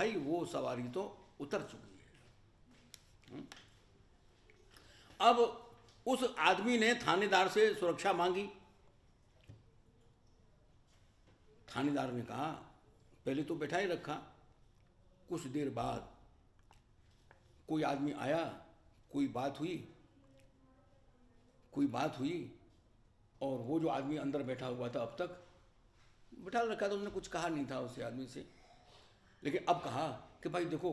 भाई वो सवारी तो उतर चुकी है। अब उस आदमी ने थानेदार से सुरक्षा मांगी। थानेदार ने कहा पहले तो बैठा ही रखा, कुछ देर बाद कोई आदमी आया, कोई बात हुई, कोई बात हुई, और वो जो आदमी अंदर बैठा हुआ था अब तक बैठा रखा था, उसने कुछ कहा नहीं था उस आदमी से। लेकिन अब कहा कि भाई देखो,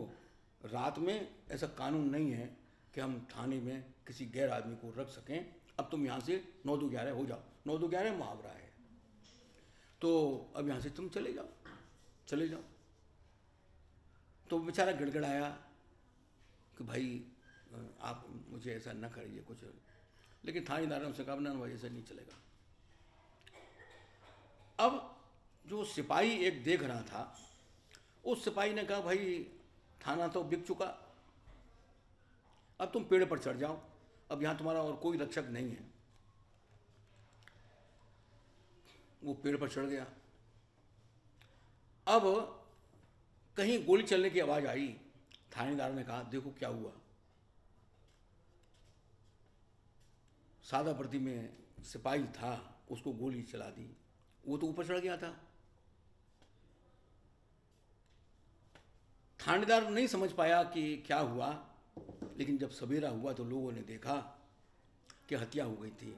रात में ऐसा कानून नहीं है कि हम थाने में किसी गैर आदमी को रख सकें। अब तुम यहाँ से 9-2-11 हो जाओ। 9-2-11 मुहावरा है, तो अब यहाँ से तुम चले जाओ, चले जाओ। तो बेचारा गिड़गिड़ाया कि भाई आप मुझे ऐसा न करिए कुछ। लेकिन थानेदार ने उससे कहा ना भाई ऐसा नहीं चलेगा। अब जो सिपाही एक देख रहा था, उस सिपाही ने कहा भाई थाना तो बिक चुका, अब तुम पेड़ पर चढ़ जाओ, अब यहाँ तुम्हारा और कोई रक्षक नहीं है। वो पेड़ पर चढ़ गया। अब कहीं गोली चलने की आवाज़ आई। थानेदार ने कहा देखो क्या हुआ। सादा वर्दी में सिपाही था, उसको गोली चला दी, वो तो ऊपर चढ़ गया था। थानेदार नहीं समझ पाया कि क्या हुआ, लेकिन जब सवेरा हुआ तो लोगों ने देखा कि हत्या हो गई थी।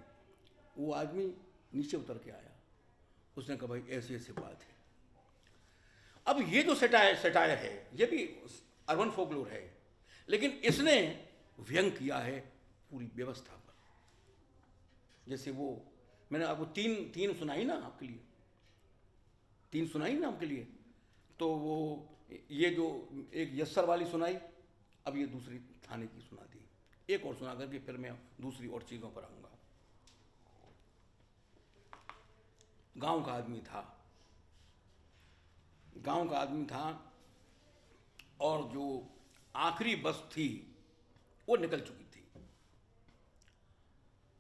वो आदमी नीचे उतर के आया, उसने कहा भाई ऐसी ऐसी बात है। अब ये जो सटायर है ये भी अर्बन फोकलोर है, लेकिन इसने व्यंग किया है पूरी व्यवस्था पर। जैसे वो मैंने आपको तीन सुनाई ना आपके लिए, तीन सुनाई ना आपके लिए, तो वो ये जो एक यस्सर वाली सुनाई, अब ये दूसरी थाने की सुना दी। एक और सुना करके फिर मैं दूसरी और चीज़ों पर आऊँगा। गांव का आदमी था, गांव का आदमी था, और जो आखिरी बस थी वो निकल चुकी थी।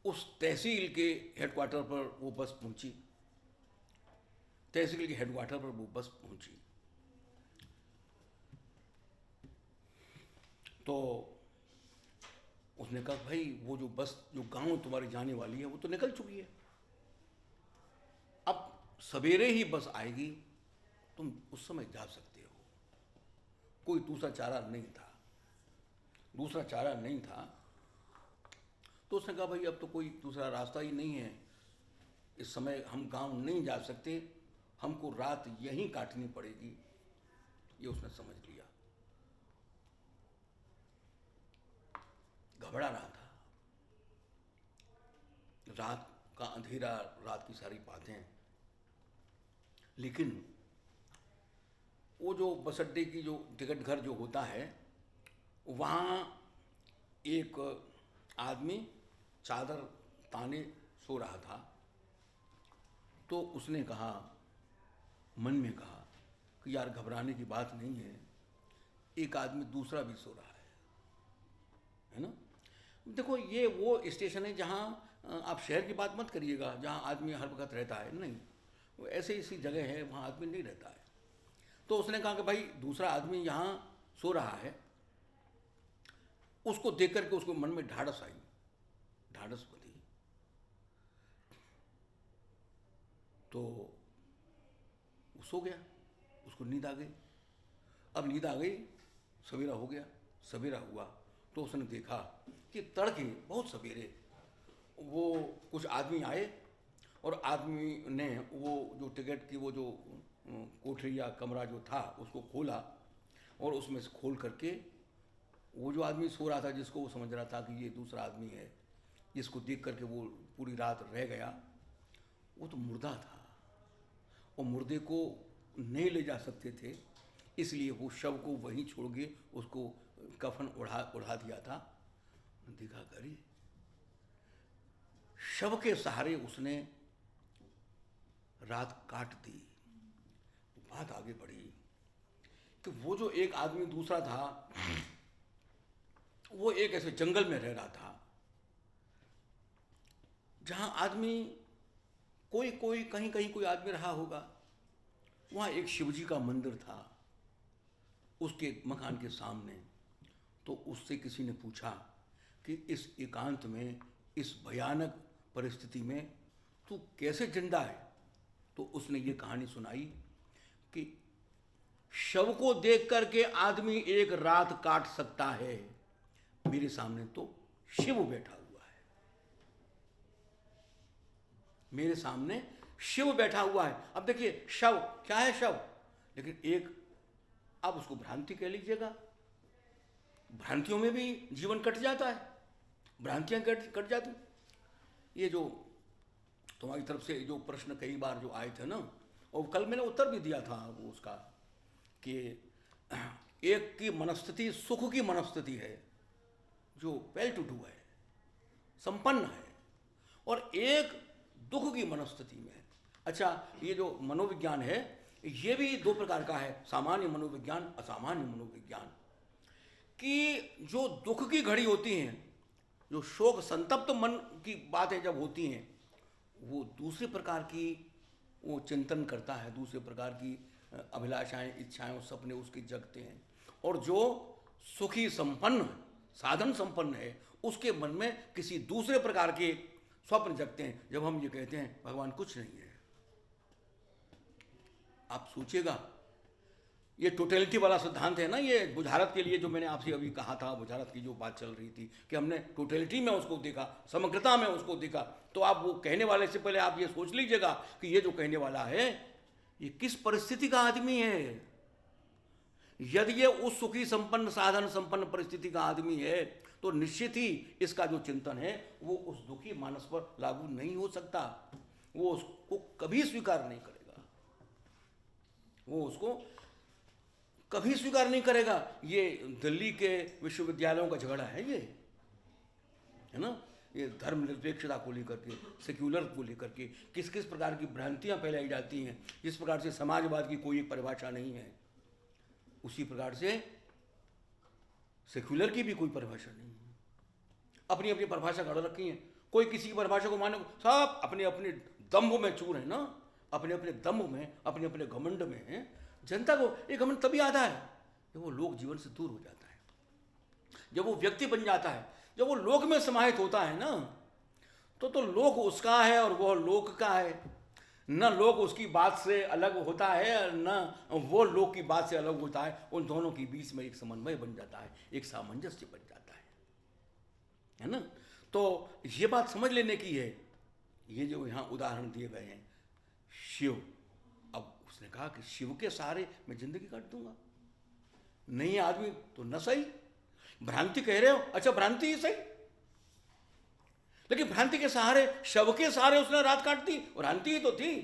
उस तहसील के हेडक्वार्टर पर वो बस पहुंची, तहसील के हेडक्वार्टर पर वो बस पहुंची। तो उसने कहा भाई वो जो बस जो गांव तुम्हारी जाने वाली है वो तो निकल चुकी है, अब सवेरे ही बस आएगी, तुम उस समय जा सकते हो। कोई दूसरा चारा नहीं था, दूसरा चारा नहीं था। तो उसने कहा भाई अब तो कोई दूसरा रास्ता ही नहीं है, इस समय हम गांव नहीं जा सकते, हमको रात यहीं काटनी पड़ेगी। ये उसने समझ लिया। घबरा रहा था, रात का अंधेरा, रात की सारी बातें। लेकिन वो जो बस अड्डे की जो टिकट घर जो होता है, वहाँ एक आदमी चादर ताने सो रहा था। तो उसने कहा, मन में कहा कि यार घबराने की बात नहीं है, एक आदमी दूसरा भी सो रहा है ना। देखो ये वो स्टेशन है जहाँ आप शहर की बात मत करिएगा जहाँ आदमी हर वक्त रहता है, नहीं, वो ऐसे ऐसी जगह है वहाँ आदमी नहीं रहता है। तो उसने कहा कि भाई दूसरा आदमी यहाँ सो रहा है। उसको देख करके उसको मन में ढाढ़स आई, ढाढ़स बंधी। तो वो सो गया, उसको नींद आ गई। अब नींद आ गई, सवेरा हो गया। सवेरा हुआ तो उसने देखा कि तड़के बहुत सवेरे वो कुछ आदमी आए, और आदमी ने वो जो टिकट की वो जो कोठरी या कमरा जो था उसको खोला, और उसमें से खोल करके वो जो आदमी सो रहा था, जिसको वो समझ रहा था कि ये दूसरा आदमी है, जिसको देख करके वो पूरी रात रह गया, वो तो मुर्दा था। और मुर्दे को नहीं ले जा सकते थे, इसलिए वो शव को वहीं छोड़ के उसको कफन उड़ा दिया था। देखा करी शव के सहारे उसने रात काट दी। बात आगे बढ़ी कि वो जो एक आदमी दूसरा था, वो एक ऐसे जंगल में रह रहा था जहां आदमी कोई कोई कहीं कहीं कोई आदमी रहा होगा। वहां एक शिवजी का मंदिर था, उसके मकान के सामने। तो उससे किसी ने पूछा कि इस एकांत में, इस भयानक परिस्थिति में तू कैसे जिंदा है? तो उसने ये कहानी सुनाई कि शव को देख करके आदमी एक रात काट सकता है, मेरे सामने तो शिव बैठा हुआ है, मेरे सामने शिव बैठा हुआ है। अब देखिए शव क्या है, शव, लेकिन एक आप उसको भ्रांति कह लीजिएगा, भ्रांतियों में भी जीवन कट जाता है, भ्रांतियां कट जाती। ये जो तुम्हारी तरफ से जो प्रश्न कई बार जो आए थे ना, और कल मैंने उत्तर भी दिया था वो उसका, कि एक की मनस्थिति सुख की मनस्थिति है जो वेल टू डू है, संपन्न है, और एक दुख की मनस्थिति में है। अच्छा, ये जो मनोविज्ञान है ये भी दो प्रकार का है, सामान्य मनोविज्ञान, असामान्य मनोविज्ञान। कि जो दुख की घड़ी होती हैं, जो शोक संतप्त मन की बातें जब होती हैं, वो दूसरे प्रकार की वो चिंतन करता है, दूसरे प्रकार की अभिलाषाएं, इच्छाएं और सपने उसके जगते हैं। और जो सुखी संपन्न, साधन संपन्न है, उसके मन में किसी दूसरे प्रकार के स्वप्न जगते हैं। जब हम ये कहते हैं भगवान कुछ नहीं है, आप सोचिएगा, ये टोटलिटी वाला सिद्धांत है ना, ये बुझारत के लिए जो मैंने आपसे अभी कहा था, बुझारत की जो बात चल रही थी कि हमने टोटलिटी में उसको देखा, समग्रता में उसको देखा। तो आप वो कहने वाले से पहले आप ये सोच लीजिएगा कि ये जो कहने वाला है ये किस परिस्थिति का आदमी है। यदि ये उस सुखी संपन्न, साधन संपन्न परिस्थिति का आदमी है तो निश्चित ही इसका जो चिंतन है वो उस दुखी मानस पर लागू नहीं हो सकता, वो उसको कभी स्वीकार नहीं करेगा, वो उसको कभी स्वीकार नहीं करेगा। ये दिल्ली के विश्वविद्यालयों का झगड़ा है, ये है ना, ये धर्मनिरपेक्षता को लेकर के, सेक्युलर को लेकर के किस किस प्रकार की भ्रांतियां फैलाई जाती हैं। जिस प्रकार से समाजवाद की कोई एक परिभाषा नहीं है, उसी प्रकार से सेक्युलर की भी कोई परिभाषा नहीं है, अपनी अपनी परिभाषा गढ़ रखी है। कोई किसी की परिभाषा को माने, सब अपने अपने दम्भ में चूर है ना, अपने अपने दम्भ में, अपने अपने घमंड में है। जनता को एक घमंड तभी आता है जब वो लोक जीवन से दूर हो जाता है, जब वो व्यक्ति बन जाता है, जब वो लोक में समाहित होता है ना, तो लोक उसका है और वो लोक का है। न लोक उसकी बात से अलग होता है, न वो लोक की बात से अलग होता है। उन दोनों के बीच में एक समन्वय बन जाता है, एक सामंजस्य बन जाता है ना। तो ये बात समझ लेने की है। ये जो यहाँ उदाहरण दिए गए हैं, शिव, अब उसने कहा कि शिव के सहारे मैं जिंदगी काट दूंगा, नहीं आदमी तो न सही। भ्रांति कह रहे हो, अच्छा भ्रांति ही सही, लेकिन भ्रांति के सहारे, शव के सहारे उसने रात काट दी, भ्रांति ही तो थी।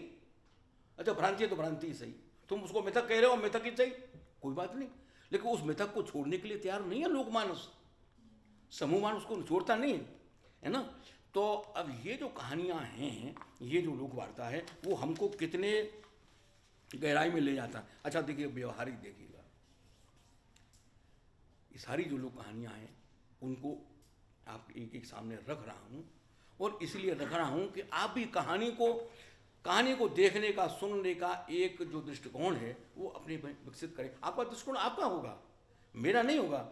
अच्छा भ्रांति है तो भ्रांति ही सही, तुम उसको मिथक कह रहे हो, मिथक ही सही, कोई बात नहीं। लेकिन उस मिथक को छोड़ने के लिए तैयार नहीं है लोकमानस, समूह मानस को छोड़ता नहीं है ना। तो अब ये जो कहानियां हैं, ये जो लोक वार्ता है, वो हमको कितने गहराई में ले जाता है। अच्छा देखिए, व्यवहारिक देखिएगा, ये सारी जो लोक कहानियां हैं उनको आप एक एक सामने रख रहा हूं, और इसलिए रख रहा हूं कि आप भी कहानी को देखने का, सुनने का एक जो दृष्टिकोण है वो अपने विकसित करें। आपका दृष्टिकोण आपका होगा, मेरा नहीं होगा।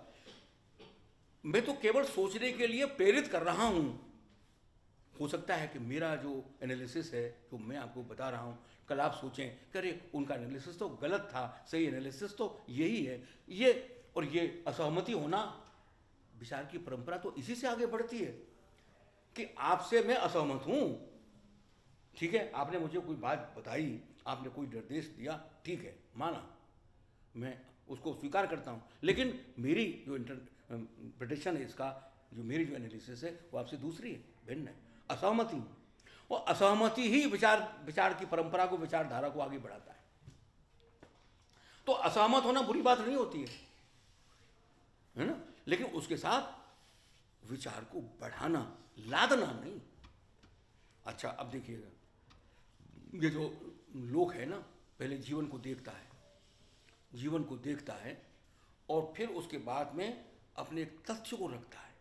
मैं तो केवल सोचने के लिए प्रेरित कर रहा हूं। हो सकता है कि मेरा जो एनालिसिस है, जो मैं आपको बता रहा हूं, कल आप सोचें कि अरे उनका एनालिसिस तो गलत था, सही एनालिसिस तो यही है। ये असहमति होना, विचार की परंपरा तो इसी से आगे बढ़ती है कि आपसे मैं असहमत हूं, ठीक है, आपने मुझे कोई बात बताई, आपने कोई निर्देश दिया, ठीक है, माना, मैं उसको स्वीकार करता हूं, लेकिन मेरी जो इंटरप्रिटेशन है इसका, जो मेरी जो एनालिसिस है वो आपसे दूसरी है, भिन्न है, असहमति हूं। और असहमति ही विचार की परंपरा को, विचारधारा को आगे बढ़ाता है। तो असहमत होना बुरी बात नहीं होती है ना, लेकिन उसके साथ विचार को बढ़ाना, लादना नहीं। अच्छा अब देखिएगा, ये जो लोक है ना, पहले जीवन को देखता है और फिर उसके बाद में अपने एक तथ्य को रखता है।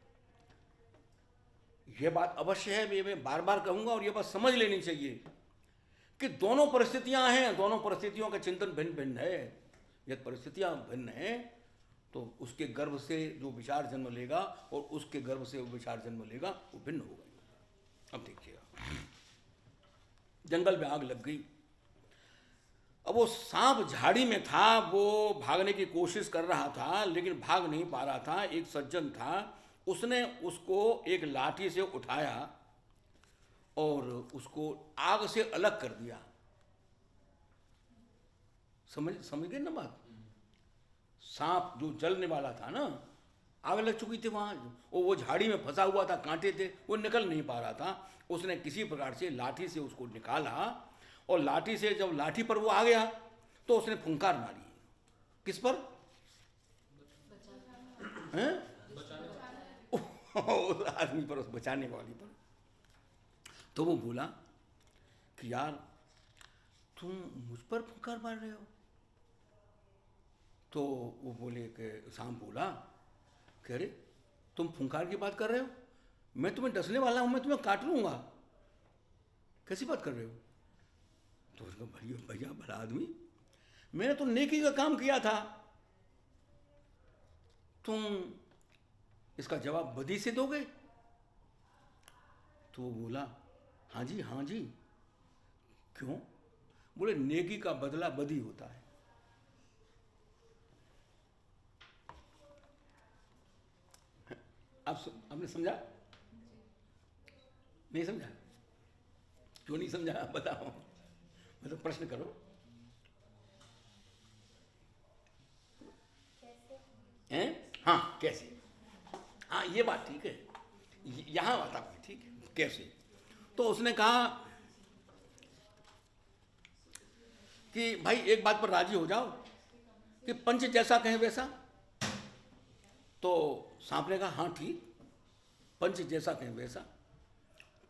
यह बात अवश्य है, मैं बार बार कहूंगा, और यह बात समझ लेनी चाहिए कि दोनों परिस्थितियां हैं, दोनों परिस्थितियों का चिंतन भिन्न भिन्न है। यदि परिस्थितियाँ भिन्न हैं तो उसके गर्भ से जो विचार जन्म लेगा और उसके गर्भ से वो विचार जन्म लेगा वो भिन्न होगा। अब देखिएगा, जंगल में आग लग गई। अब वो सांप झाड़ी में था, वो भागने की कोशिश कर रहा था लेकिन भाग नहीं पा रहा था। एक सज्जन था, उसने उसको एक लाठी से उठाया और उसको आग से अलग कर दिया। समझ गए ना बात? सांप जो जलने वाला था ना, आग लग चुकी थी वहां, वो झाड़ी में फंसा हुआ था, कांटे थे, वो निकल नहीं पा रहा था। उसने किसी प्रकार से लाठी से उसको निकाला और लाठी से जब लाठी पर वो आ गया तो उसने फुंकार मारी। किस पर? हैं? उस आदमी पर, उस बचाने वाली पर। तो वो बोला कि यार तुम मुझ पर फुंकार मार रहे हो। तो वो बोले कि सांप बोला कि अरे तुम फुंकार की बात कर रहे हो, मैं तुम्हें डसने वाला हूं, मैं तुम्हें काट लूंगा, कैसी बात कर रहे हो? तो उसका भैया भैया भला आदमी, मैंने तो नेकी का काम किया था, तुम इसका जवाब बदी से दोगे? तो वो बोला हाँ जी हाँ जी। क्यों? बोले नेकी का बदला बदी होता है। आपने समझा? नहीं समझा? क्यों नहीं समझा बताओ, मतलब प्रश्न करो। हैं? हाँ कैसे? हाँ ये बात ठीक है, यहां बात आपकी ठीक है, कैसे? तो उसने कहा कि भाई एक बात पर राजी हो जाओ कि पंच जैसा कहें वैसा। तो सांप ने कहा हाँ ठीक, पंच जैसा कहें वैसा।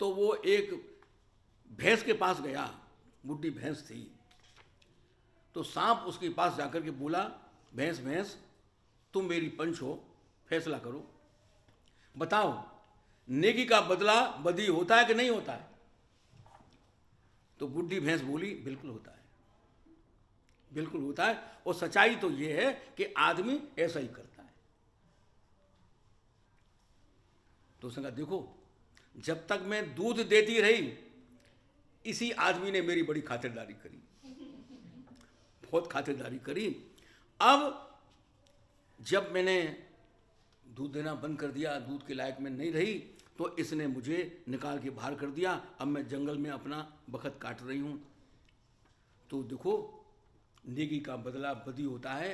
तो वो एक भैंस के पास गया, बुढ़ी भैंस थी। तो सांप उसके पास जाकर के बोला, भैंस भैंस तुम मेरी पंच हो, फैसला करो, बताओ नेकी का बदला बदी होता है कि नहीं होता है? तो बुढ़ी भैंस बोली बिल्कुल होता है, बिल्कुल होता है, और सच्चाई तो ये है कि आदमी ऐसा ही करता है। तो उसने कहा देखो, जब तक मैं दूध देती रही इसी आदमी ने मेरी बड़ी खातिरदारी करी, बहुत खातिरदारी करी। अब जब मैंने दूध देना बंद कर दिया, दूध के लायक मैं नहीं रही, तो इसने मुझे निकाल के बाहर कर दिया। अब मैं जंगल में अपना बखत काट रही हूँ। तो देखो नेकी का बदला बदी होता है,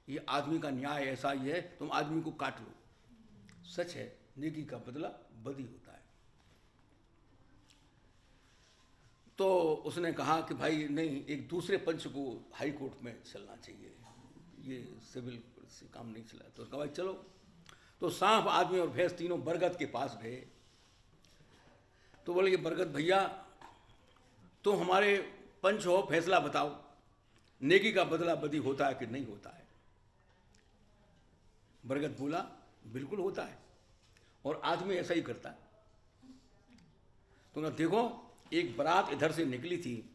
ये आदमी का न्याय ऐसा ही है, तुम आदमी को काट लो। सच है, नेकी का बदला बदी होता है। तो उसने कहा कि भाई नहीं, एक दूसरे पंच को हाई कोर्ट में चलना चाहिए, ये सिविल से काम नहीं चला। तो कहा भाई चलो। तो सांप आदमी और भैंस तीनों बरगद के पास गए। तो बोले कि बरगद भैया तुम हमारे पंच हो, फैसला बताओ, नेकी का बदला बदी होता है कि नहीं होता है? बरगद बोला बिल्कुल होता है, और आदमी ऐसा ही करता है। तो देखो एक बारात इधर से निकली थी,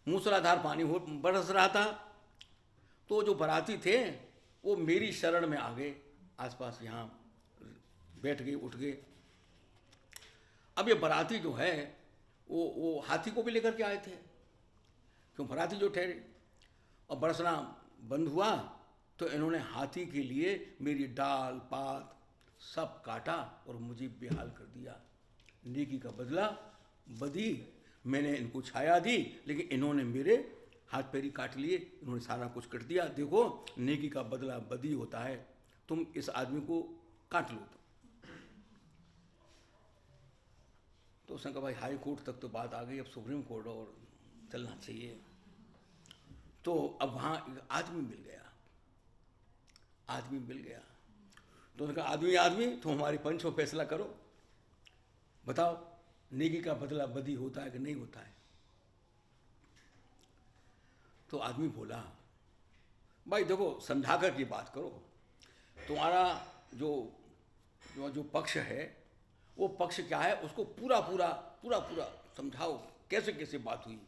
मूसलाधार पानी बरस रहा था, तो जो बाराती थे वो मेरी शरण में आ गए, आसपास यहाँ बैठ गए, उठ गए। अब ये बाराती जो है वो हाथी को भी लेकर के आए थे, क्यों बाराती जो ठहरे, और बरसना बंद हुआ तो इन्होंने हाथी के लिए मेरी डाल पात सब काटा और मुझे बेहाल कर दिया। नेकी का बदला बदी, मैंने इनको छाया दी लेकिन इन्होंने मेरे हाथ पैरी काट लिए, इन्होंने सारा कुछ कर दिया। देखो नेकी का बदला बदी होता है, तुम इस आदमी को काट लो। तो उसने कहा भाई हाई कोर्ट तक तो बात आ गई, अब सुप्रीम कोर्ट और चलना चाहिए। तो अब वहाँ आदमी मिल गया, आदमी मिल गया। तो उन्होंने कहा आदमी आदमी तुम हमारी पंच हो, फैसला करो, बताओ नेकी का बदला बदी होता है कि नहीं होता है? तो आदमी बोला भाई देखो समझा कर की बात करो, तुम्हारा जो जो जो पक्ष है वो पक्ष क्या है उसको पूरा पूरा पूरा पूरा समझाओ, कैसे कैसे बात हुई।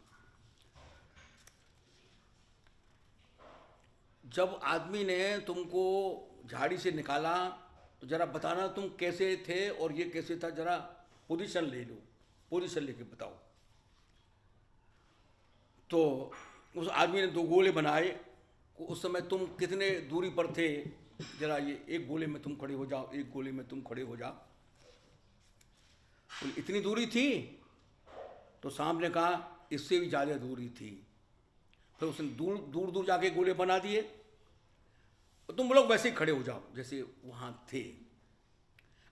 जब आदमी ने तुमको झाड़ी से निकाला तो जरा बताना तुम कैसे थे और ये कैसे था, जरा पोजीशन ले लो, पोजीशन लेके बताओ। तो उस आदमी ने 2 गोले बनाए। उस समय तुम कितने दूरी पर थे, जरा ये एक गोले में तुम खड़े हो जाओ, एक गोले में तुम खड़े हो जाओ। तो इतनी दूरी थी? तो सांप ने कहा इससे भी ज़्यादा दूरी थी। फिर उसने दूर दूर दूर जाके गोले बना दिए। तो तुम लोग वैसे ही खड़े हो जाओ जैसे वहाँ थे।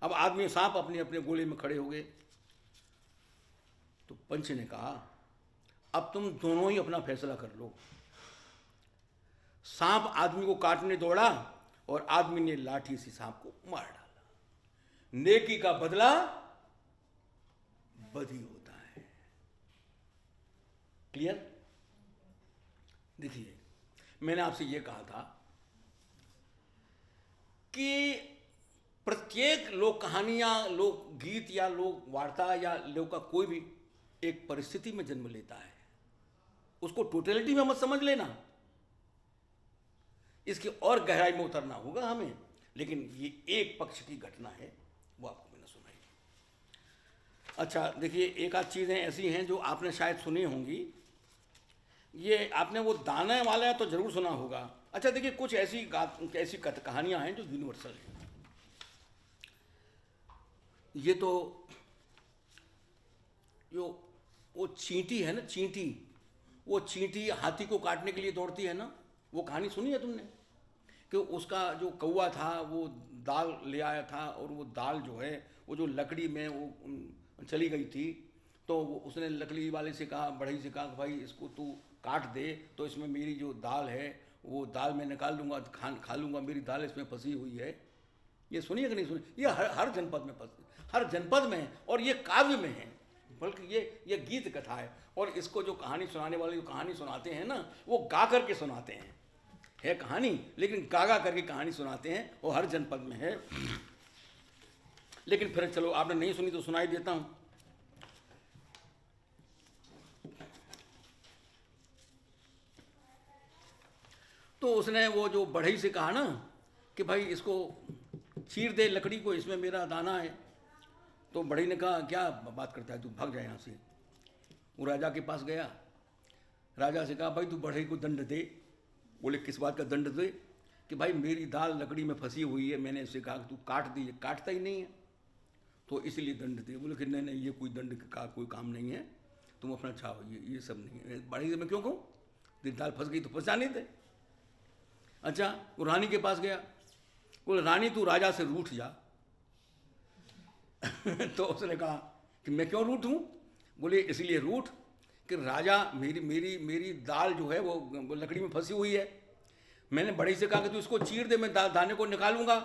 अब आदमी सांप अपने अपने गोले में खड़े हो गए। तो पंच ने कहा अब तुम दोनों ही अपना फैसला कर लो। सांप आदमी को काटने दौड़ा और आदमी ने लाठी से सांप को मार डाला। नेकी का बदला बदी होता है। क्लियर? देखिए, मैंने आपसे यह कहा था कि प्रत्येक लोक कहानियां, लोक गीत या लोक वार्ता या लोक का कोई भी एक परिस्थिति में जन्म लेता है। उसको टोटलिटी में मत समझ लेना, इसकी और गहराई में उतरना होगा हमें। लेकिन ये एक पक्ष की घटना है, वो आपको मैंने सुनाई। अच्छा देखिए, एक आध चीज़ें ऐसी हैं जो आपने शायद सुनी होंगी। ये आपने वो दाने वाला तो जरूर सुना होगा। अच्छा देखिए, कुछ ऐसी कहानियां हैं जो यूनिवर्सल हैं। ये तो जो वो चींटी है ना, चींटी, वो चींटी हाथी को काटने के लिए दौड़ती है ना, वो कहानी सुनी है तुमने? कि उसका जो कौवा था वो दाल ले आया था और वो दाल जो है वो जो लकड़ी में वो चली गई थी। तो उसने लकड़ी वाले से कहा, बढ़ई से कहा भाई इसको तू काट दे तो इसमें मेरी जो दाल है वो दाल मैं निकाल लूँगा, खा लूँगा, मेरी दाल इसमें फंसी हुई है। ये सुनिए कि नहीं सुनिए? ये हर जनपद में हर जनपद में है और ये काव्य में है, बल्कि ये गीत कथा है। और इसको जो कहानी सुनाने वाले जो कहानी सुनाते हैं ना, वो गा करके सुनाते हैं। है कहानी लेकिन गा करके कहानी सुनाते हैं, वो हर जनपद में है। लेकिन फिर चलो, आपने नहीं सुनी तो सुनाई देता हूँ। तो उसने वो जो बढ़ई से कहा ना कि भाई इसको चीर दे लकड़ी को, इसमें मेरा दाना है। तो बढ़ई ने कहा क्या बात करता है, तू भाग जाए यहाँ से। वो राजा के पास गया, राजा से कहा भाई तू बढ़ई को दंड दे। बोले किस बात का दंड दे? कि भाई मेरी दाल लकड़ी में फंसी हुई है, मैंने उससे कहा तू काट दी, काटता ही नहीं है तो इसलिए दंड दे। बोले कि नहीं ये कोई दंड का कोई काम नहीं है, तुम अपना चाहो, ये सब नहीं है। बढ़ई से मैं क्यों कहूँ, तेरी दाल फंस गई तो फंसा नहीं दे। अच्छा, वो रानी के पास गया, बोले रानी तू राजा से रूठ जा। तो उसने कहा कि मैं क्यों रूठूं? बोले इसलिए रूठ कि राजा मेरी दाल जो है वो लकड़ी में फंसी हुई है। मैंने बड़े से कहा कि तू इसको चीर दे, मैं दाने को निकालूंगा।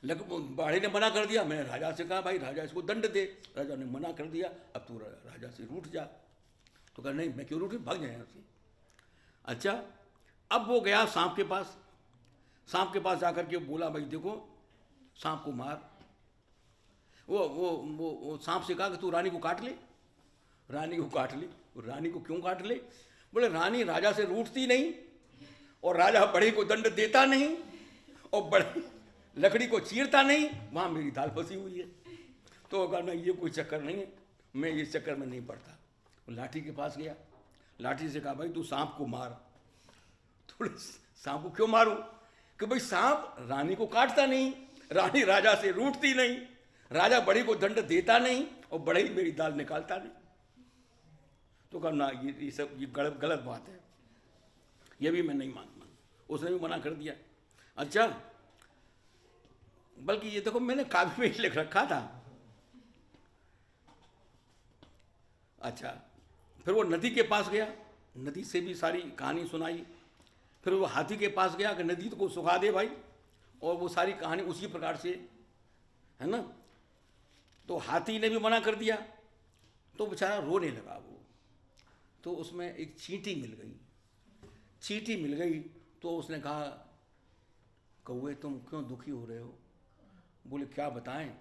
बड़े ने मना कर दिया। मैंने राजा से कहा भाई राजा इसको दंड दे। राजा ने मना कर दिया, अब तू राजा से रूठ जा। तो कहा नहीं मैं क्यों रूठूं, भाग जाए यहाँ से। अच्छा, अब वो गया सांप के पास। सांप के पास जाकर के बोला भाई देखो सांप को मार। वो सांप से कहा कि तू रानी को काट ले। रानी को काट ले। रानी को क्यों काट ले? बोले रानी राजा से रूठती नहीं और राजा बड़े को दंड देता नहीं और बड़े लकड़ी को चीरता नहीं, वहाँ मेरी दाल फंसी हुई है। तो कहा नहीं ये कोई चक्कर नहीं है, मैं इस चक्कर में नहीं पड़ता। वो लाठी के पास गया, लाठी से कहा भाई तू सांप को मार। थोड़े सांप को क्यों मारूं? कि भाई सांप रानी को काटता नहीं, रानी राजा से रूठती नहीं, राजा बड़ी को दंड देता नहीं और बड़े ही मेरी दाल निकालता नहीं। तो कहा ना ये सब ये गलत बात है, ये भी मैं नहीं मानता। उसने भी मना कर दिया। अच्छा, बल्कि ये देखो मैंने काव्य में लिख रखा था। अच्छा, फिर वो नदी के पास गया, नदी से भी सारी कहानी सुनाई। फिर वो हाथी के पास गया कि नदी को सुखा दे भाई, और वो सारी कहानी उसी प्रकार से, है ना। तो हाथी ने भी मना कर दिया। तो बेचारा रोने लगा वो। तो उसमें एक चींटी मिल गई। चींटी मिल गई तो उसने कहा कौवे तुम क्यों दुखी हो रहे हो? बोले क्या बताएं,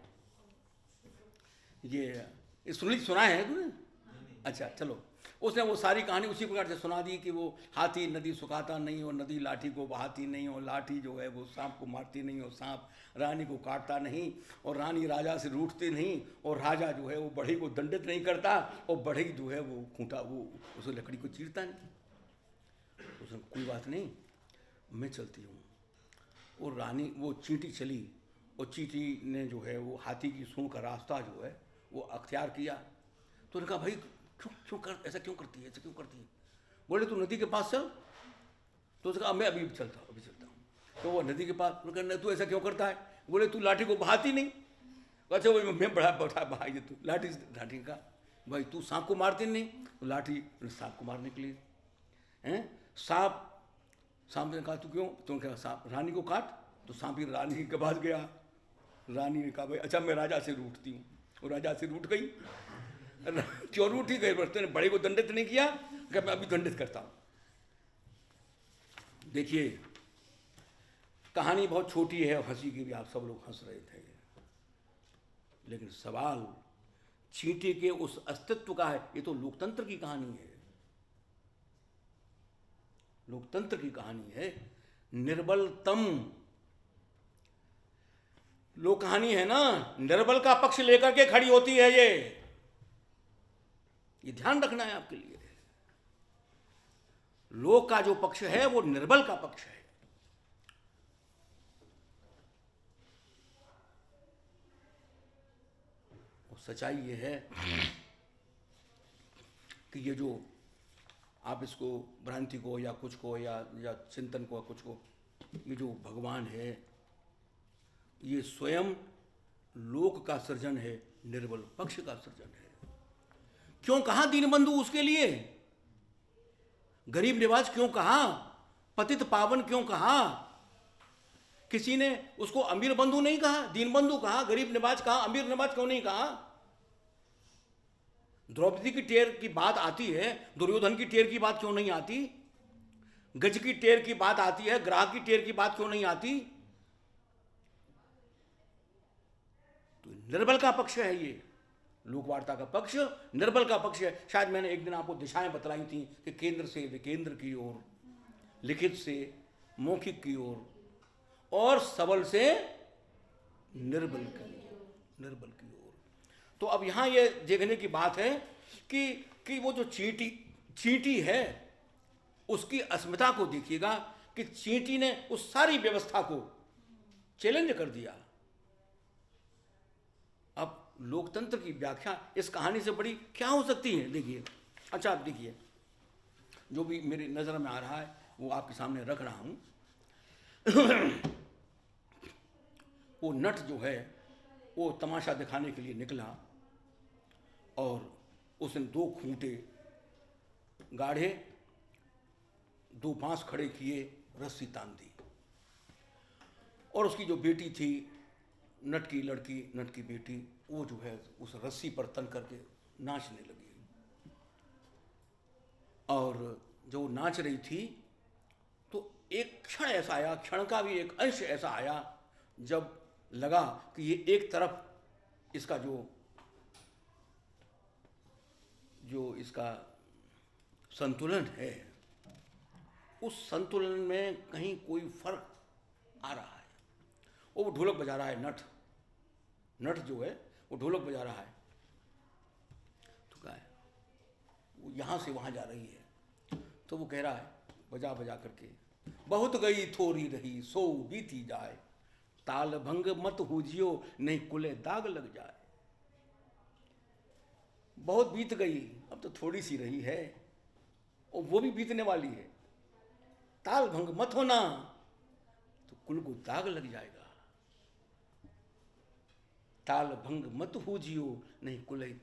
ये सुना है तुमने? अच्छा चलो, उसने वो सारी कहानी उसी प्रकार से सुना दी कि वो हाथी नदी सुखाता नहीं, और नदी लाठी को बहाती नहीं, और लाठी जो है वो सांप को मारती नहीं, और सांप रानी को काटता नहीं, और रानी राजा से रूठती नहीं, और राजा जो है वो बढ़ई को दंडित नहीं करता, और बढ़ई जो है वो खूंटा वो उस लकड़ी को चीरता नहीं। उसने कोई बात नहीं, मैं चलती हूँ। और रानी वो चींटी चली, और चींटी ने जो है वो हाथी की सूंड का रास्ता जो है वो अख्तियार किया। तो उन्होंने कहा भाई क्यों कर ऐसा क्यों करती है, ऐसा क्यों करती है? बोले तू नदी के पास चल। तो उसने कहा मैं अभी चलता हूँ। तो वो नदी के पास, उन्होंने कहा तू ऐसा क्यों करता है? बोले तू लाठी को बहाती नहीं। अच्छा भाई मैं बढ़ा बहाई तू लाठी का, भाई तू सांप को मारती नहीं, तो लाठी सांप को मारने के लिए हैं। सांप ने कहा तू क्यों? तो क्या सांप रानी को काट। तो सांप ही रानी के पास गया। रानी ने कहा भाई अच्छा मैं राजा से रूठती हूँ। वो राजा से रूठ गई। क्यों रूठी गई? बरते ने बड़े को दंडित नहीं किया, क्या मैं अभी दंडित करता हूँ। देखिए कहानी बहुत छोटी है, हंसी की भी, आप सब लोग हंस रहे थे, लेकिन सवाल चींटी के उस अस्तित्व का है। ये तो लोकतंत्र की कहानी है, लोकतंत्र की कहानी है। निर्बलतम लोक कहानी है ना, निर्बल का पक्ष लेकर के खड़ी होती है। ये ध्यान रखना है आपके लिए। लोक का जो पक्ष है वो निर्बल का पक्ष है। और सच्चाई ये है कि ये जो आप इसको भ्रांति को या कुछ को या चिंतन को कुछ को, ये जो भगवान है ये स्वयं लोक का सृजन है, निर्बल पक्ष का सृजन है। क्यों कहा दीनबंधु उसके लिए? गरीब निवाज क्यों कहा? पतित पावन क्यों कहा? किसी ने उसको अमीर बंधु नहीं कहा, दीनबंधु कहा, गरीब निवाज कहा, अमीर निवाज क्यों नहीं कहा? द्रौपदी की टेर की बात आती है, दुर्योधन की टेर की बात क्यों नहीं आती? गज की टेर की बात आती है, ग्राह की टेर की बात क्यों नहीं आती? तो निर्बल का पक्ष है ये, लोकवार्ता का पक्ष निर्बल का पक्ष है। शायद मैंने एक दिन आपको दिशाएं बतलाई थी कि केंद्र से विकेंद्र की ओर, लिखित से मौखिक की ओर, और सबल से निर्बल की ओर। तो अब यहां ये देखने की बात है कि वो जो चींटी है उसकी अस्मिता को देखिएगा कि चींटी ने उस सारी व्यवस्था को चैलेंज कर दिया। अब लोकतंत्र की व्याख्या इस कहानी से बड़ी क्या हो सकती है? देखिए, अच्छा आप देखिए, जो भी मेरी नज़र में आ रहा है वो आपके सामने रख रहा हूं। वो नट जो है वो तमाशा दिखाने के लिए निकला, और उसने 2 खूंटे गाढ़े, 2 बांस खड़े किए, रस्सी तान दी, और उसकी जो बेटी थी, नट की लड़की, नट की बेटी, वो जो है उस रस्सी पर तन करके नाचने लगी। और जो नाच रही थी तो एक क्षण ऐसा आया, क्षण का भी एक अंश ऐसा आया जब लगा कि ये एक तरफ इसका जो इसका संतुलन है, उस संतुलन में कहीं कोई फर्क आ रहा है। वो ढोलक बजा रहा है, नट जो है वो ढोलक बजा रहा है। तो क्या है, वो यहाँ से वहाँ जा रही है, तो वो कह रहा है बजा बजा करके, बहुत गई थोड़ी रही सो बीती जाए, ताल भंग मत हुजियो नहीं कुले दाग लग जाए। बहुत बीत गई, अब तो थोड़ी सी रही है, और वो भी बीतने वाली है। ताल भंग मत होना तो कुल को दाग लग जाएगा। ताल भंग मत हुजियो नहीं कुले।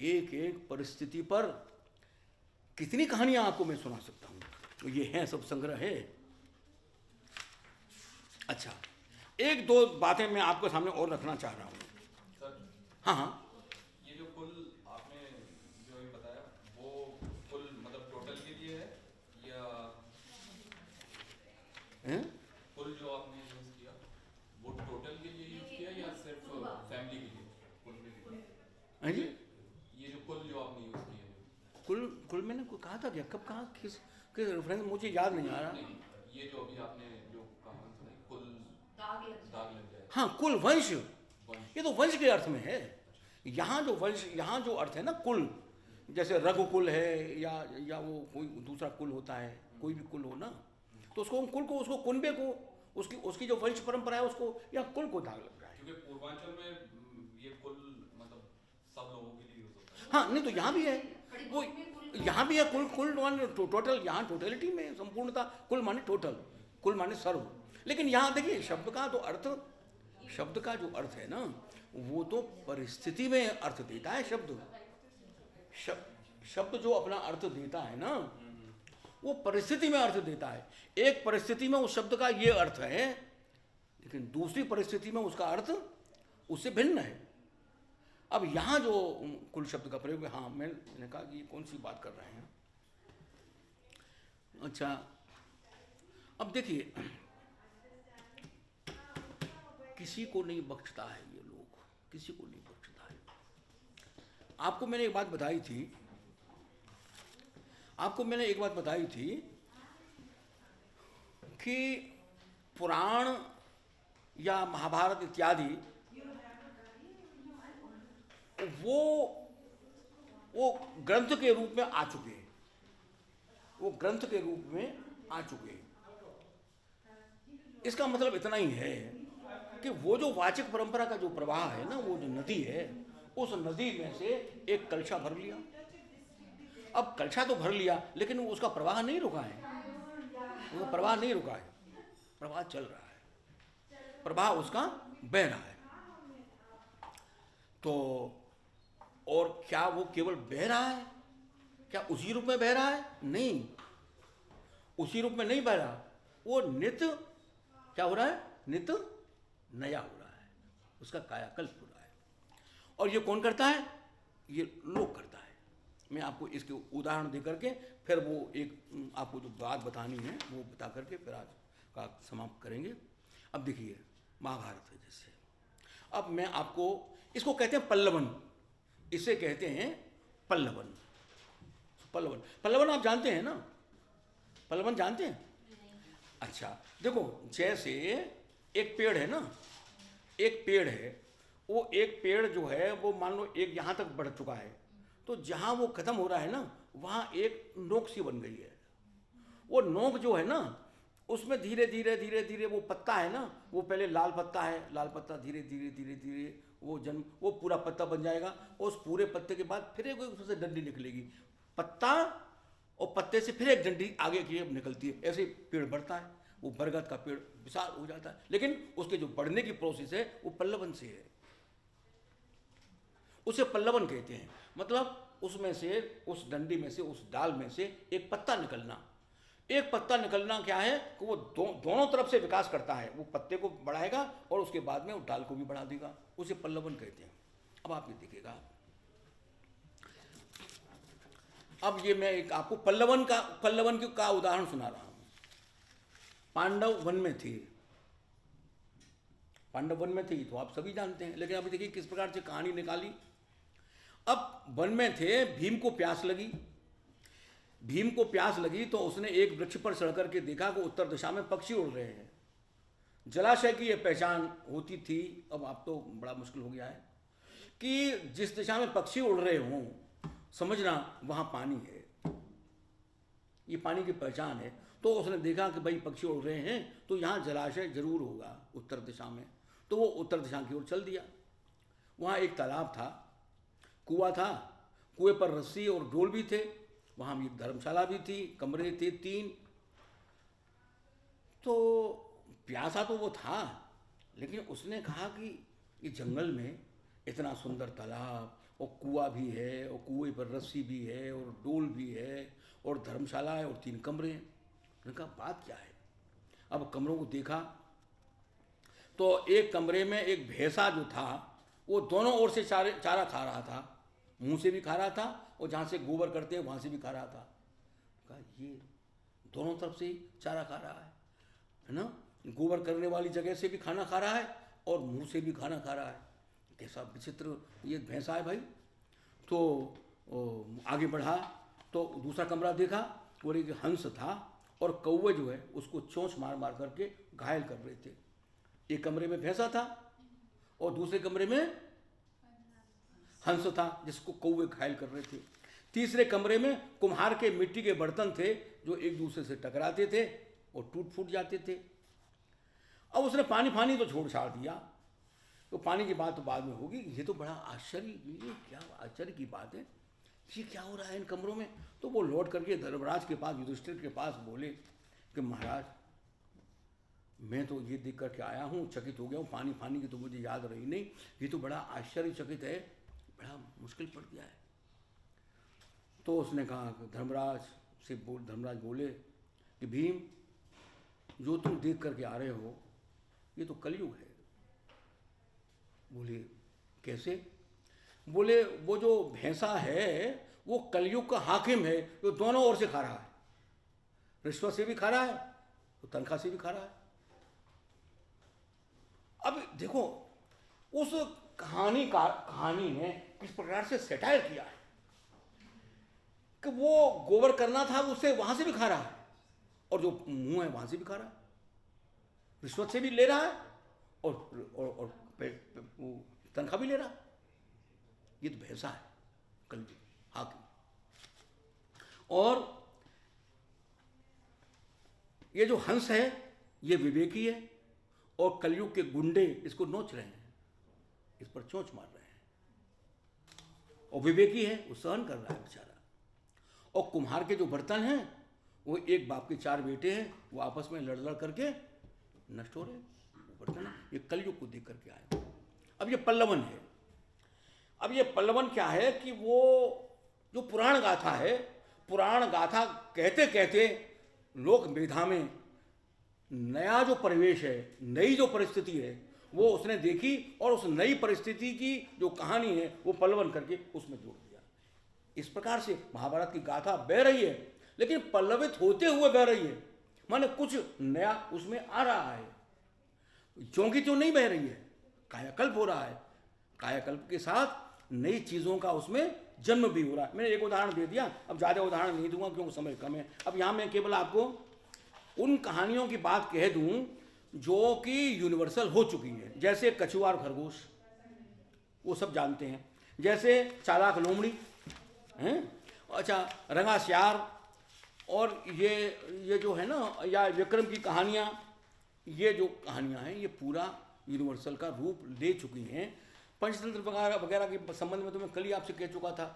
एक एक परिस्थिति पर कितनी कहानियां आपको मैं सुना सकता हूं, तो ये है सब संग्रह है। अच्छा, 1-2 बातें मैं आपके सामने और रखना चाह रहा हूं। हाँ हाँ, ये जो कुल आपने जो ये बताया वो कुल मतलब टोटल के लिए है या कुल जो आपने यूज किया वो टोटल के लिए यूज किया या सिर्फ फैमिली के लिए? कुल के लिए हाँ जी, ये जो कुल जो आपने यूज किया कुल कुल मैंने कोई कहा था क्या, कब कहा, किस किस रेफरेंस, मुझे याद नहीं आ रहा। नहीं, ये जो अभी आपने जो कहावत सुनाई, कुल दाग लग जाए, हाँ, कुल वंश, वंश। ये तो वंश के अर्थ में है। यहाँ जो वंश, यहाँ जो अर्थ है ना कुल, जैसे रघुकुल है या वो कोई दूसरा कुल होता है, कोई भी कुल हो ना, तो उसको कुल को, उसको कुनबे को, उसकी उसकी जो वंश परंपरा है उसको, या कुल को दाग लग रहा है। क्योंकि पूर्वांचल में ये कुल मतलब सब लोगों के लिए यूज होता है। हाँ, नहीं तो यहाँ भी है वो, यहाँ भी है कुल, कुल माने टोटल, यहाँ टोटलिटी में संपूर्णता, कुल माने टोटल, कुल माने सर्व। लेकिन यहाँ देखिए शब्द का तो अर्थ, शब्द का जो अर्थ है ना, वो तो परिस्थिति में अर्थ देता है शब्द। शब्द जो अपना अर्थ देता है ना, वो परिस्थिति में अर्थ देता है। एक परिस्थिति में उस शब्द का ये अर्थ है, लेकिन दूसरी परिस्थिति में उसका अर्थ उससे भिन्न है। अब यहाँ जो कुल शब्द का प्रयोग है, हाँ मैंने कहा कि ये कौन सी बात कर रहे हैं। अच्छा, अब देखिए, किसी को नहीं बख्शता है ये लोग, किसी को नहीं बख्शता है। आपको मैंने एक बात बताई थी, आपको मैंने एक बात बताई थी कि पुराण या महाभारत इत्यादि वो ग्रंथ के रूप में आ चुके हैं, वो ग्रंथ के रूप में आ चुके हैं। इसका मतलब इतना ही है कि वो जो वाचिक परंपरा का जो प्रवाह है ना, वो जो नदी है, उस नदी में से एक कलशा भर लिया। अब कलशा तो भर लिया, लेकिन वो उसका प्रवाह नहीं रुका है, वो प्रवाह नहीं रुका है, प्रवाह चल रहा है, प्रवाह उसका बह रहा है। तो और क्या वो केवल बह रहा है, क्या उसी रूप में बह रहा है? नहीं, उसी रूप में नहीं बह रहा, वो नित्य क्या हो रहा है, नित्य नया हो रहा है, उसका कायाकल्प हो रहा है। और ये कौन करता है? ये लोग करता है। मैं आपको इसके उदाहरण दे करके फिर वो एक आपको जो बात बतानी है वो बता करके फिर आज का समाप्त करेंगे। अब देखिए महाभारत है जैसे, अब मैं आपको, इसको कहते हैं पल्लवन, इसे कहते हैं पल्लवन। पल्लवन, पल्लवन आप जानते हैं ना, पल्लवन जानते हैं? अच्छा देखो, जैसे एक पेड़ है ना, एक पेड़ है, वो एक पेड़ जो है वो मान लो एक यहाँ तक बढ़ चुका है, तो जहाँ वो खत्म हो रहा है ना, वहाँ एक नोक सी बन गई है। वो नोक जो है ना, उसमें धीरे धीरे धीरे धीरे वो पत्ता है ना, वो पहले लाल पत्ता है, लाल पत्ता धीरे धीरे धीरे धीरे वो जन्म, वो पूरा पत्ता बन जाएगा। और उस पूरे पत्ते के बाद फिर एक उसमें से डंडी निकलेगी, पत्ता और पत्ते से फिर एक डंडी आगे की निकलती है, ऐसे पेड़ बढ़ता है। वो बरगद का पेड़ विशाल हो जाता है, लेकिन उसके जो बढ़ने की प्रोसेस है वो पल्लवन से है, उसे पल्लवन कहते हैं। मतलब उसमें से, उस डंडी में से, उस डाल में से एक पत्ता निकलना। एक पत्ता निकलना क्या है कि वो दोनों तरफ से विकास करता है, वो पत्ते को बढ़ाएगा और उसके बाद में वो डाल को भी बढ़ा देगा, उसे पल्लवन कहते हैं। अब आप ये देखिएगा, अब ये मैं एक आपको पल्लवन का उदाहरण सुना रहा हूं। पांडव वन में थे, पांडव वन में थे तो आप सभी जानते हैं, लेकिन अभी देखिए किस प्रकार से कहानी निकाली। अब वन में थे, भीम को प्यास लगी, भीम को प्यास लगी तो उसने एक वृक्ष पर चढ़ करके देखा कि उत्तर दिशा में पक्षी उड़ रहे हैं। जलाशय की यह पहचान होती थी, अब आप तो बड़ा मुश्किल हो गया है कि जिस दिशा में पक्षी उड़ रहे हों समझना वहाँ पानी है, ये पानी की पहचान है। तो उसने देखा कि भाई पक्षी उड़ रहे हैं तो यहाँ जलाशय जरूर होगा उत्तर दिशा में, तो वो उत्तर दिशा की ओर चल दिया। वहाँ एक तालाब था, कुआं था, कुएं पर रस्सी और डोल भी थे, वहाँ एक धर्मशाला भी थी, कमरे थे 3। तो प्यासा तो वो था, लेकिन उसने कहा कि ये जंगल में इतना सुंदर तालाब और कुआं भी है और कुएं पर रस्सी भी है और डोल भी है और धर्मशाला है और 3 कमरे हैं। मैंने कहा बात क्या है। अब कमरों को देखा तो एक कमरे में एक भैंसा जो था वो दोनों ओर से चारा खा रहा था, मुंह से भी खा रहा था और जहाँ से गोबर करते हैं वहाँ से भी खा रहा था। कहा ये दोनों तरफ से ही चारा खा रहा है ना, गोबर करने वाली जगह से भी खाना खा रहा है और मुंह से भी खाना खा रहा है, कैसा विचित्र ये भैंसा है भाई। तो आगे बढ़ा तो दूसरा कमरा देखा, और एक हंस था और कौवे जो है उसको चोंच मार मार करके घायल कर रहे थे। एक कमरे में भैंसा था और दूसरे कमरे में हंस था जिसको कौवे घायल कर रहे थे। तीसरे कमरे में कुम्हार के मिट्टी के बर्तन थे जो एक दूसरे से टकराते थे और टूट फूट जाते थे। अब उसने पानी फानी तो छोड़ छाड़ दिया, तो पानी की बात तो बाद में होगी। ये तो बड़ा आश्चर्य, ये क्या आश्चर्य की बात है, ये क्या हो रहा है इन कमरों में। तो वो लौट करके धर्मराज के पास, युधिष्ठिर के पास बोले कि महाराज मैं तो ये देख करके आया हूँ, चकित हो गया हूँ, पानी फानी की तो मुझे याद रही नहीं, ये तो बड़ा आश्चर्यचकित है, बड़ा मुश्किल पड़ गया है। तो उसने कहा कि धर्मराज बोले कि भीम, जो तुम देख करके आ रहे हो ये तो कलयुग है। बोले कैसे? बोले वो जो भैंसा है वो कलयुग का हाकिम है, जो दोनों ओर से खा रहा है, रिश्वत से भी खा रहा है तो तनख्वाह से भी खा रहा है। अब देखो उस कहानी ने किस प्रकार से सेटायर किया है कि वो गोबर करना था उससे वहां से भी खा रहा है, और जो मुंह है वहां से भी खा रहा है, रिश्वत से भी ले रहा है और तनख्वाह भी ले रहा है। ये तो भैंसा है कलयुग हाकिम। और ये जो हंस है ये विवेकी है, और कलयुग के गुंडे इसको नोच रहे हैं, इस पर चोंच मार रहे हैं, और विवेकी है वो सहन कर रहा है बेचारा। और कुम्हार के जो बर्तन हैं वो एक बाप के 4 बेटे हैं, वो आपस में लड़ लड़ करके नष्ट हो रहे हैं। वो बर्तन ये कलयुग को देख करके आए। अब ये पल्लवन है। अब ये पल्लवन क्या है कि वो जो पुराण गाथा है, पुराण गाथा कहते कहते लोक मेधा में नया जो परिवेश है, नई जो परिस्थिति है वो उसने देखी, और उस नई परिस्थिति की जो कहानी है वो पल्लवन करके उसमें जोड़ दिया। इस प्रकार से महाभारत की गाथा बह रही है, लेकिन पल्लवित होते हुए बह रही है, माने कुछ नया उसमें आ रहा है, चौंकी तो नहीं बह रही है, कायाकल्प हो रहा है। कायाकल्प के साथ नई चीज़ों का उसमें जन्म भी हो रहा है। मैंने एक उदाहरण दे दिया, अब ज़्यादा उदाहरण नहीं दूंगा क्योंकि समय कम है। अब यहाँ मैं केवल आपको उन कहानियों की बात कह दूं जो कि यूनिवर्सल हो चुकी है, जैसे कछुआ और खरगोश, वो सब जानते हैं। जैसे चालाक लोमड़ी हैं, अच्छा रंगा श्यार, और ये जो है ना, या विक्रम की कहानियाँ, ये जो कहानियाँ हैं ये पूरा यूनिवर्सल का रूप ले चुकी हैं। पंचतंत्र वगैरह के संबंध में तो मैं कल ही आपसे कह चुका था।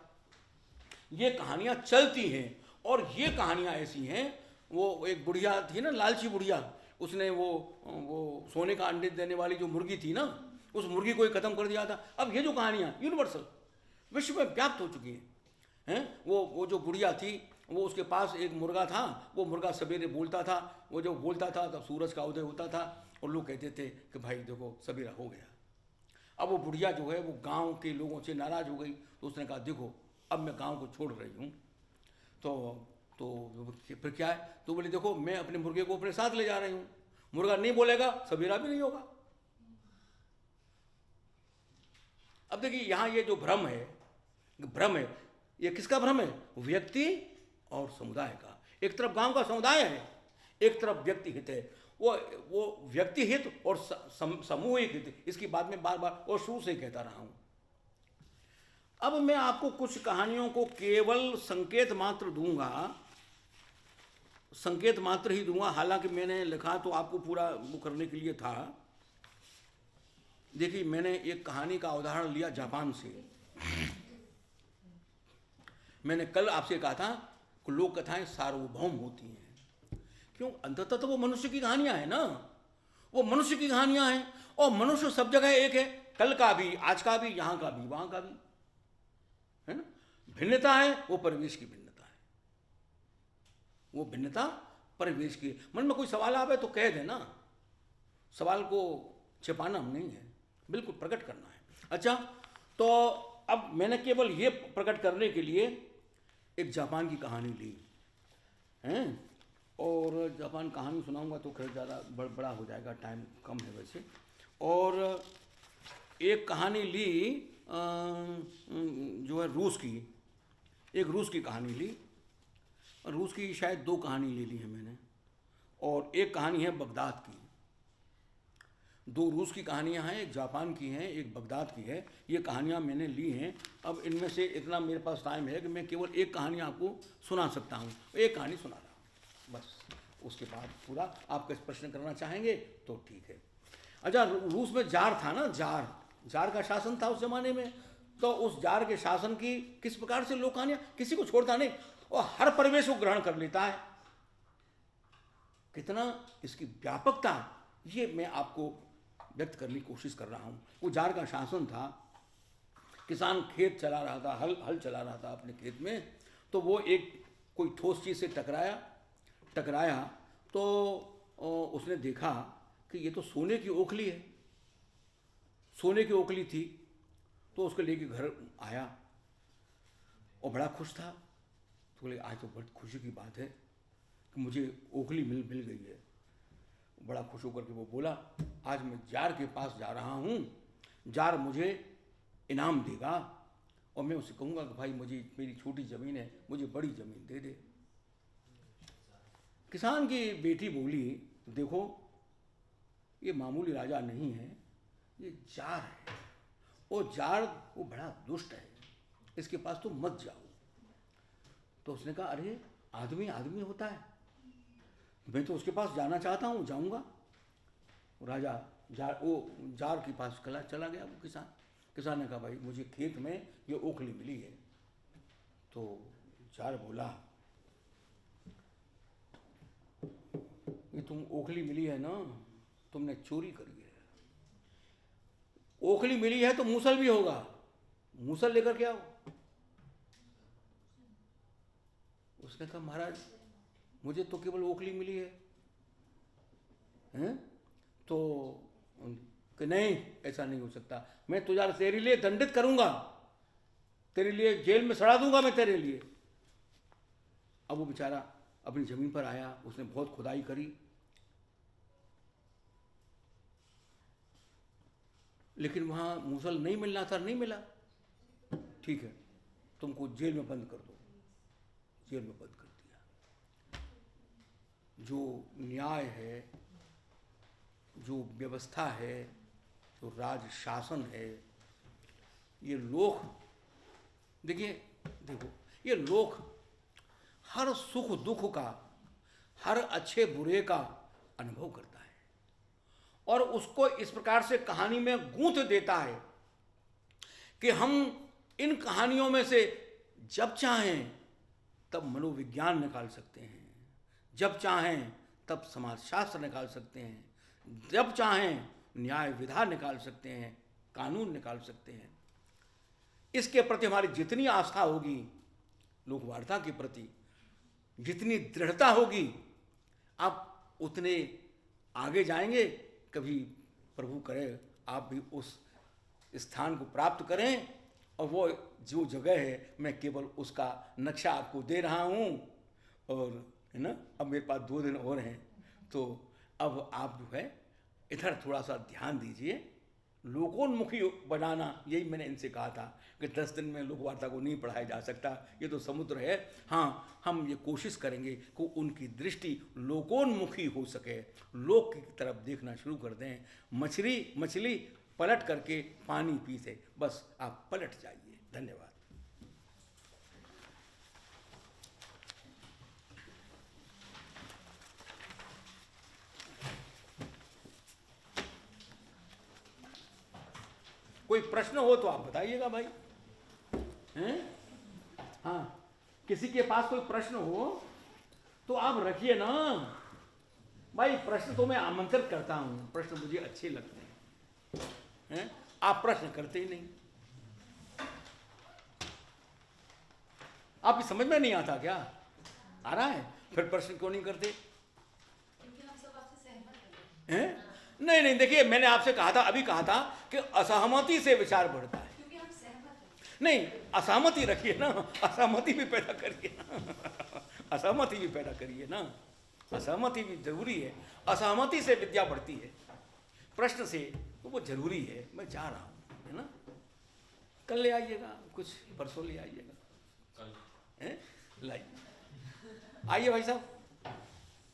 ये कहानियाँ चलती हैं, और ये कहानियाँ ऐसी हैं, वो एक बुढ़िया थी ना, लालची बुढ़िया, उसने वो सोने का अंडे देने वाली जो मुर्गी थी ना, उस मुर्गी को ही खत्म कर दिया था। अब ये जो कहानियाँ यूनिवर्सल विश्व में व्याप्त हो चुकी हैं। वो जो बुढ़िया थी, वो उसके पास एक मुर्गा था, वो मुर्गा सवेरे बोलता था, वो जब बोलता था तब सूरज का उदय होता था, और लोग कहते थे कि भाई देखो सवेरा हो गया। अब वो बुढ़िया जो है वो गांव के लोगों से नाराज़ हो गई, तो उसने कहा देखो अब मैं गांव को छोड़ रही हूँ। तो फिर क्या है? तो बोले देखो मैं अपने मुर्गे को अपने साथ ले जा रही हूँ, मुर्गा नहीं बोलेगा सवेरा भी नहीं होगा। अब देखिए यहाँ ये जो भ्रम है, ये किसका भ्रम है? व्यक्ति और समुदाय का। एक तरफ गांव का समुदाय है, एक तरफ व्यक्ति हित है। वो व्यक्ति हित और सामूहिक हित, इसकी बात में बार बार और शुरू से कहता रहा हूं। अब मैं आपको कुछ कहानियों को केवल संकेत मात्र दूंगा, संकेत मात्र ही दूंगा, हालांकि मैंने लिखा तो आपको पूरा वो करने के लिए था। देखिए मैंने एक कहानी का उदाहरण लिया जापान से। मैंने कल आपसे कहा था कि लोक कथाएं सार्वभौम होती हैं। क्यों? अंततः तो वो मनुष्य की कहानियां हैं ना, वो मनुष्य की कहानियां हैं, और मनुष्य सब जगह एक है, कल का भी, आज का भी, यहां का भी, वहां का भी, है ना। भिन्नता है वो परिवेश की भिन्नता है, वो भिन्नता परिवेश की। मन में कोई सवाल आवे तो कह देना, सवाल को छिपाना नहीं है, बिल्कुल प्रकट करना है। अच्छा, तो अब मैंने केवल ये प्रकट करने के लिए एक जापान की कहानी ली हैं, और जापान कहानी सुनाऊंगा तो खैर ज़्यादा बड़ा हो जाएगा, टाइम कम है वैसे। और एक कहानी ली जो है रूस की, एक रूस की कहानी ली, रूस की शायद 2 कहानी ले ली है मैंने, और एक कहानी है बगदाद की। 2 रूस की कहानियाँ हैं, एक जापान की हैं, एक बगदाद की है। ये कहानियाँ मैंने ली हैं। अब इनमें से इतना मेरे पास टाइम है कि मैं केवल एक कहानी आपको सुना सकता हूँ, एक कहानी सुना रहा हूँ बस। उसके बाद पूरा आप कुछ प्रश्न करना चाहेंगे तो ठीक है। अच्छा, रूस में जार था ना, जार का शासन था उस जमाने में। तो उस जार के शासन की किस प्रकार से लोक कहानियाँ, किसी को छोड़ता नहीं और हर परिवेश को ग्रहण कर लेता है। कितना इसकी व्यापकता, ये मैं आपको व्यक्त करने की कोशिश कर रहा हूँ। वो जार का शासन था, किसान खेत चला रहा था, हल चला रहा था अपने खेत में। तो वो एक कोई ठोस चीज़ से टकराया तो उसने देखा कि ये तो सोने की ओखली है, सोने की ओखली थी। तो उसको लेके घर आया और बड़ा खुश था। तो बोले आज तो बहुत खुशी की बात है कि मुझे ओखली मिल गई है। बड़ा खुश होकर के वो बोला, आज मैं जार के पास जा रहा हूँ, जार मुझे इनाम देगा और मैं उसे कहूँगा कि भाई मुझे, मेरी छोटी ज़मीन है, मुझे बड़ी ज़मीन दे दे। किसान की बेटी बोली, देखो ये मामूली राजा नहीं है, ये जार है, और जार वो बड़ा दुष्ट है, इसके पास तो मत जाओ। तो उसने कहा, अरे आदमी आदमी होता है, मैं तो उसके पास जाना चाहता हूँ, जाऊँगा। राजा जार के पास चला गया वो किसान ने कहा, भाई मुझे खेत में ये ओखली मिली है। तो जार बोला, ये तुम ओखली मिली है ना, तुमने चोरी करी है। ओखली मिली है तो मूसल भी होगा, मूसल लेकर के आओ। उसने कहा, महाराज मुझे तो केवल ओखली मिली है, हैं? तो कि नहीं, ऐसा नहीं हो सकता, मैं तुझे तेरे लिए दंडित करूंगा, तेरे लिए जेल में सड़ा दूंगा मैं तेरे लिए। अब वो बेचारा अपनी जमीन पर आया, उसने बहुत खुदाई करी, लेकिन वहां मूसल नहीं मिलना था, नहीं मिला। ठीक है, तुमको जेल में बंद कर दो। जेल में बंद कर दिया। जो न्याय है, जो व्यवस्था है, जो राज शासन है, ये लोक, देखो ये लोक हर सुख दुख का, हर अच्छे बुरे का अनुभव करता है और उसको इस प्रकार से कहानी में गूंथ देता है कि हम इन कहानियों में से जब चाहें तब मनोविज्ञान निकाल सकते हैं, जब चाहें तब समाजशास्त्र निकाल सकते हैं, जब चाहें न्याय विधा निकाल सकते हैं, कानून निकाल सकते हैं। इसके प्रति हमारी जितनी आस्था होगी, लोकवार्ता के प्रति जितनी दृढ़ता होगी, आप उतने आगे जाएंगे। कभी प्रभु करे आप भी उस स्थान को प्राप्त करें, और वो जो जगह है मैं केवल उसका नक्शा आपको दे रहा हूँ। और है ना, अब मेरे पास 2 दिन और हैं, तो अब आप जो है इधर थोड़ा सा ध्यान दीजिए। लोकोन्मुखी बनाना, यही मैंने इनसे कहा था कि 10 दिन में लोकवार्ता को नहीं पढ़ाया जा सकता, ये तो समुद्र है। हाँ, हम ये कोशिश करेंगे कि उनकी दृष्टि लोकोन्मुखी हो सके, लोक की तरफ देखना शुरू कर दें। मछली पलट करके पानी पीते, बस आप पलट जाइए। धन्यवाद। कोई प्रश्न हो तो आप बताइएगा भाई, हैं? हाँ, किसी के पास कोई प्रश्न हो तो आप रखिए ना भाई। प्रश्न तो मैं आमंत्रित करता हूँ, प्रश्न मुझे अच्छे लगते हैं, आप प्रश्न करते ही नहीं। आपकी समझ में नहीं आता क्या? आ रहा है, फिर प्रश्न क्यों नहीं करते? क्योंकि हम सब आपसे सहमत हैं। हैं? नहीं, देखिए मैंने आपसे कहा था, अभी कहा था कि असहमति से विचार बढ़ता है। क्योंकि हम सहमत हैं। नहीं, असहमति रखिए ना, असहमति भी पैदा करिए ना, असहमति भी पैदा करिए ना, असहमति भी जरूरी है। असहमति से विद्या बढ़ती है, प्रश्न से तो वो जरूरी है। मैं जा रहा हूँ, है ना, कल ले आइएगा, कुछ परसों ले आइएगा, कल हैं? लाइए। आइए भाई साहब।